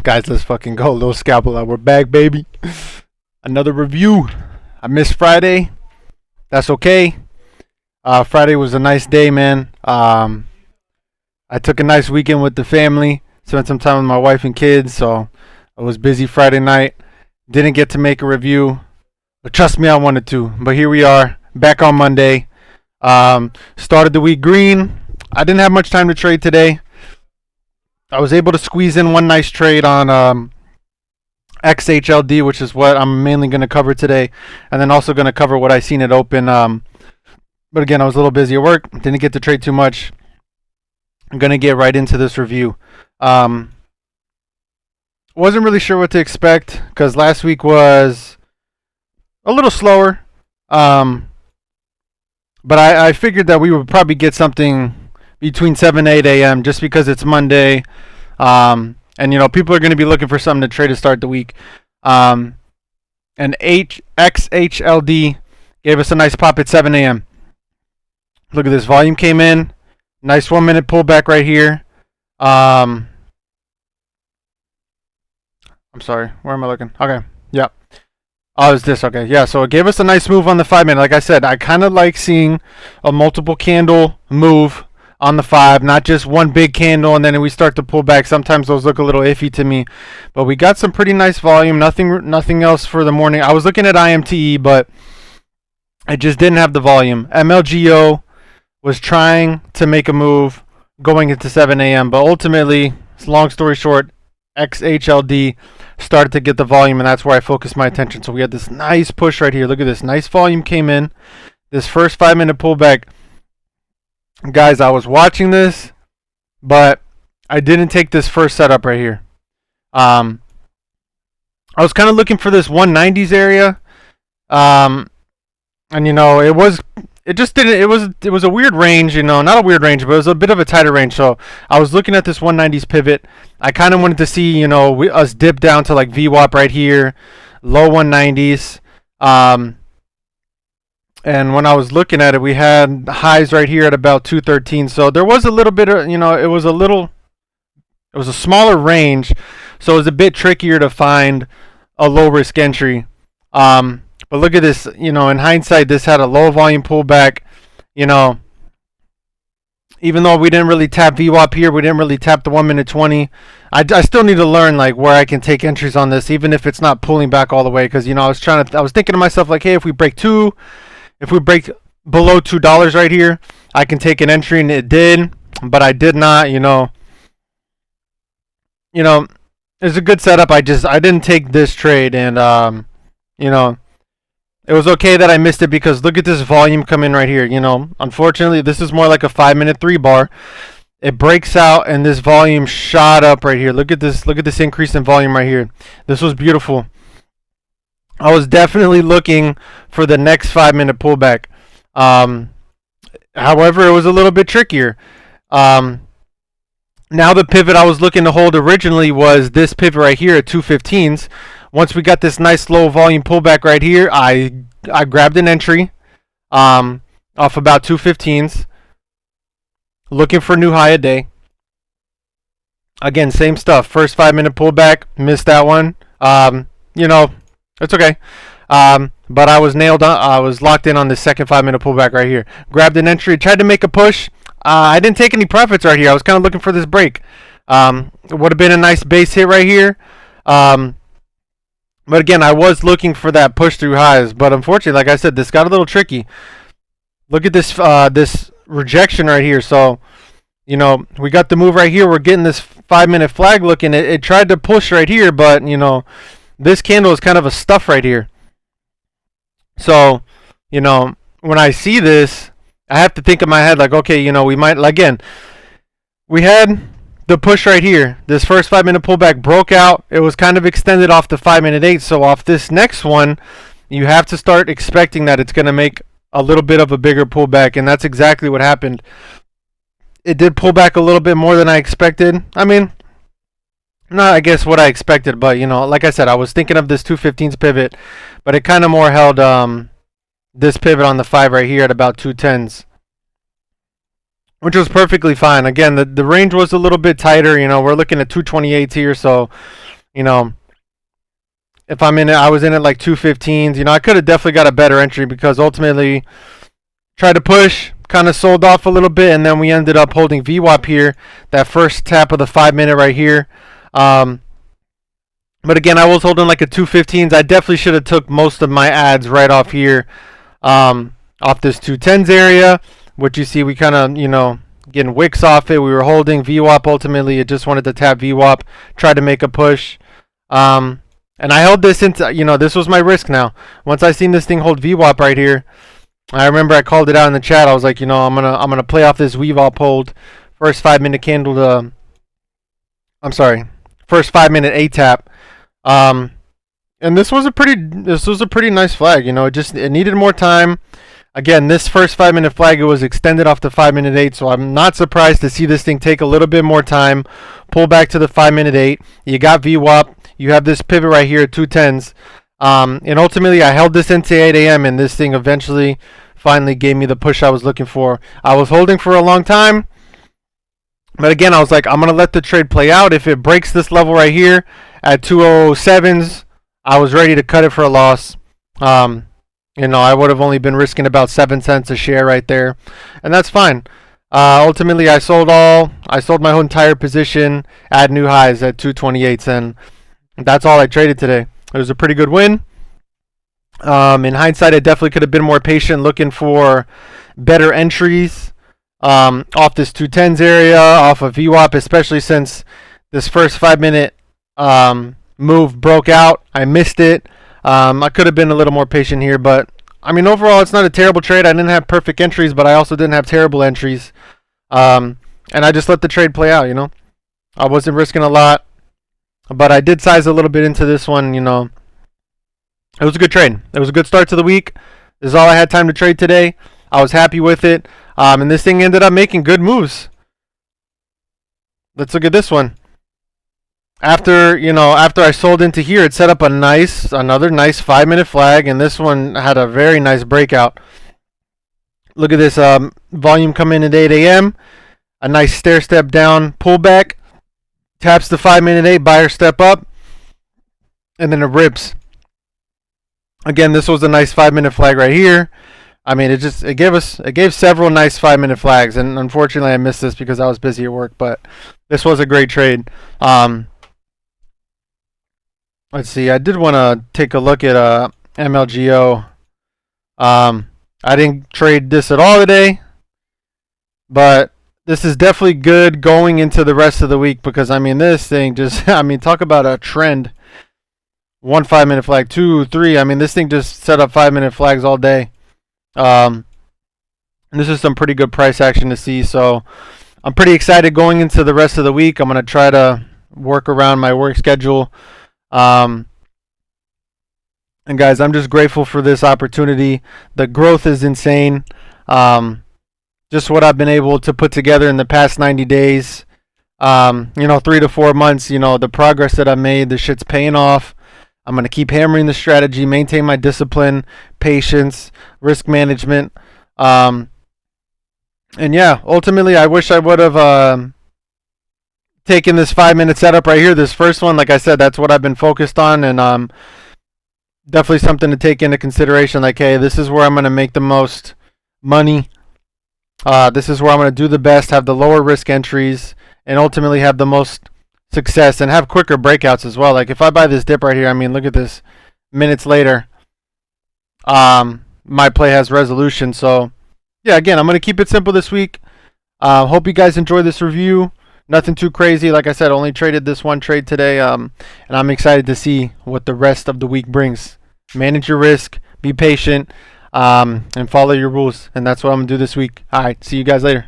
Guys, let's fucking go. Little scalpel out. We're back, baby. Another review. I missed Friday. That's okay. Friday was a nice day, man. I took a nice weekend with the family. Spent some time with my wife and kids. So I was busy Friday night. Didn't get to make a review. But trust me, I wanted to. But here we are. Back on Monday. Started the week green. I didn't have much time to trade today. I was able to squeeze in one nice trade on XHLD, which is what I'm mainly going to cover today, and then also going to cover what I seen it open. But again, I was a little busy at work, didn't get to trade too much. I'm going to get right into this review. Wasn't really sure what to expect because last week was a little slower. But I figured that we would probably get something between 7 and 8 a.m. just because it's Monday. And, you know, people are going to be looking for something to trade to start the week. And XHLD gave us a nice pop at 7 a.m. Look at this. Volume came in. Nice 1 minute pullback right here. I'm sorry. Where am I looking? Okay. Yeah. Oh, it's this. Okay. Yeah. So it gave us a nice move on the 5 minute. Like I said, I kind of like seeing a multiple candle move on the 5, not just one big candle and then we start to pull back. Sometimes those look a little iffy to me, but we got some pretty nice volume. Nothing else for the morning. I was looking at IMTE, but it just didn't have the volume. MLGO was trying to make a move going into 7 a.m., but ultimately, long story short, XHLD started to get the volume, and that's where I focused my attention. So we had this nice push right here. Look at this. Nice volume came in. This first 5 minute pullback. Guys, I was watching this, but I didn't take this first setup right here. I was kind of looking for this 190s area. And you know, it was a weird range, you know, not a weird range, but it was a bit of a tighter range. So I was looking at this 190s pivot. I kind of wanted to see, you know, us dip down to like VWAP right here, low 190s. And when I was looking at it, we had highs right here at about 213. So there was a little bit of, you know, it was a smaller range. So it was a bit trickier to find a low risk entry. But look at this, you know, in hindsight, this had a low volume pullback. You know, even though we didn't really tap VWAP here, we didn't really tap the 1 minute 20. I still need to learn like where I can take entries on this, even if it's not pulling back all the way. Because, you know, I was thinking to myself like, hey, if we break below $2 right here, I can take an entry, and it did, but I did not. You know, it's a good setup. I didn't take this trade, and you know, it was okay that I missed it because look at this volume come in right here. You know, unfortunately, this is more like a 5 minute 3 bar. It breaks out, and this volume shot up right here. Look at this. Look at this increase in volume right here. This was beautiful. I was definitely looking for the next 5 minute pullback. However, it was a little bit trickier. Now the pivot I was looking to hold originally was this pivot right here at 215s. Once we got this nice low volume pullback right here, I grabbed an entry off about 215s. Looking for a new high a day. Again, same stuff. First 5 minute pullback, missed that one. You know, it's okay. But I was nailed on. I was locked in on the second 5 minute pullback right here. Grabbed an entry, tried to make a push. I didn't take any profits right here. I was kind of looking for this break. It would have been a nice base hit right here. But again, I was looking for that push through highs. But unfortunately, like I said, this got a little tricky. Look at this this rejection right here. So, you know, we got the move right here. We're getting this 5 minute flag looking. It tried to push right here, but, you know, this candle is kind of a stuff right here. So, you know, when I see this, I have to think in my head like, okay, you know, we might, again, we had the push right here. This first 5 minute pullback broke out. It was kind of extended off the 5 minute 8. So off this next one, you have to start expecting that it's going to make a little bit of a bigger pullback. And that's exactly what happened. It did pull back a little bit more than I expected. I mean, not, I guess, what I expected, but, you know, like I said, I was thinking of this 215s pivot, but it kind of more held this pivot on the 5 right here at about 210s, which was perfectly fine. Again, the range was a little bit tighter. You know, we're looking at 228s here, so You know, if I'm in it, I was in it like 215s. You know, I could have definitely got a better entry because ultimately tried to push, kind of sold off a little bit, and then we ended up holding VWAP here. That first tap of the 5-minute right here. But again, I was holding like a 215s. I definitely should have took most of my ads right off here, off this 210s area, which you see we kind of, you know, getting wicks off it. We were holding VWAP ultimately. It just wanted to tap VWAP, tried to make a push. And I held this into, you know, this was my risk now. Once I seen this thing hold VWAP right here, I remember I called it out in the chat. I was like, you know, I'm gonna play off this VWAP hold. First 5-minute candle to, first 5-minute A tap. And this was a pretty nice flag. You know, it needed more time. Again, this first 5-minute flag, it was extended off the 5-minute 8, so I'm not surprised to see this thing take a little bit more time, pull back to the 5-minute 8. You got VWAP. You have this pivot right here at 210s. And ultimately, I held this into 8 a.m., and this thing eventually finally gave me the push I was looking for. I was holding for a long time, but again, I was like, I'm going to let the trade play out. If it breaks this level right here at 207s, I was ready to cut it for a loss. You know, I would have only been risking about 7 cents a share right there, and that's fine. Ultimately, I sold my whole entire position at new highs at 228s, and that's all I traded today. It was a pretty good win. In hindsight, I definitely could have been more patient, looking for better entries off this 210s area, off of VWAP, especially since this first 5-minute move broke out. I missed it. I could have been a little more patient here, but I mean, overall, it's not a terrible trade. I didn't have perfect entries, but I also didn't have terrible entries. And I just let the trade play out, you know. I wasn't risking a lot, but I did size a little bit into this one, you know. It was a good trade. It was a good start to the week. This is all I had time to trade today. I was happy with it. And this thing ended up making good moves. Let's look at this one. After I sold into here, it set up another nice 5-minute flag, and this one had a very nice breakout. Look at this volume come in at 8 a.m. A nice stair step down, pullback, taps the 5-minute 8, buyer step up, and then it rips. Again, this was a nice 5-minute flag right here. I mean, it gave several nice 5-minute flags, and unfortunately I missed this because I was busy at work, but this was a great trade. Let's see, I did want to take a look at MLGO. I didn't trade this at all today, but this is definitely good going into the rest of the week because, I mean, this thing just, I mean, talk about a trend. 1 5-minute flag, 2, 3. I mean, this thing just set up 5-minute flags all day. And this is some pretty good price action to see, so I'm pretty excited going into the rest of the week. I'm going to try to work around my work schedule. And guys, I'm just grateful for this opportunity. The growth is insane. Just what I've been able to put together in the past 90 days, 3 to 4 months, the progress that I've made, the shit's paying off. I'm going to keep hammering the strategy, maintain my discipline, patience, risk management. And yeah, ultimately, I wish I would have taken this 5-minute setup right here, this first one. Like I said, that's what I've been focused on, and definitely something to take into consideration. Like, hey, this is where I'm going to make the most money. This is where I'm going to do the best, have the lower risk entries, and ultimately have the most success and have quicker breakouts as well. Like if I buy this dip right here, I mean, look at this. Minutes later, my play has resolution. So yeah, again, I'm going to keep it simple this week. Hope you guys enjoy this review. Nothing too crazy. Like I said, only traded this one trade today, and I'm excited to see what the rest of the week brings. Manage your risk, be patient, and follow your rules. And that's what I'm going to do this week. All right, see you guys later.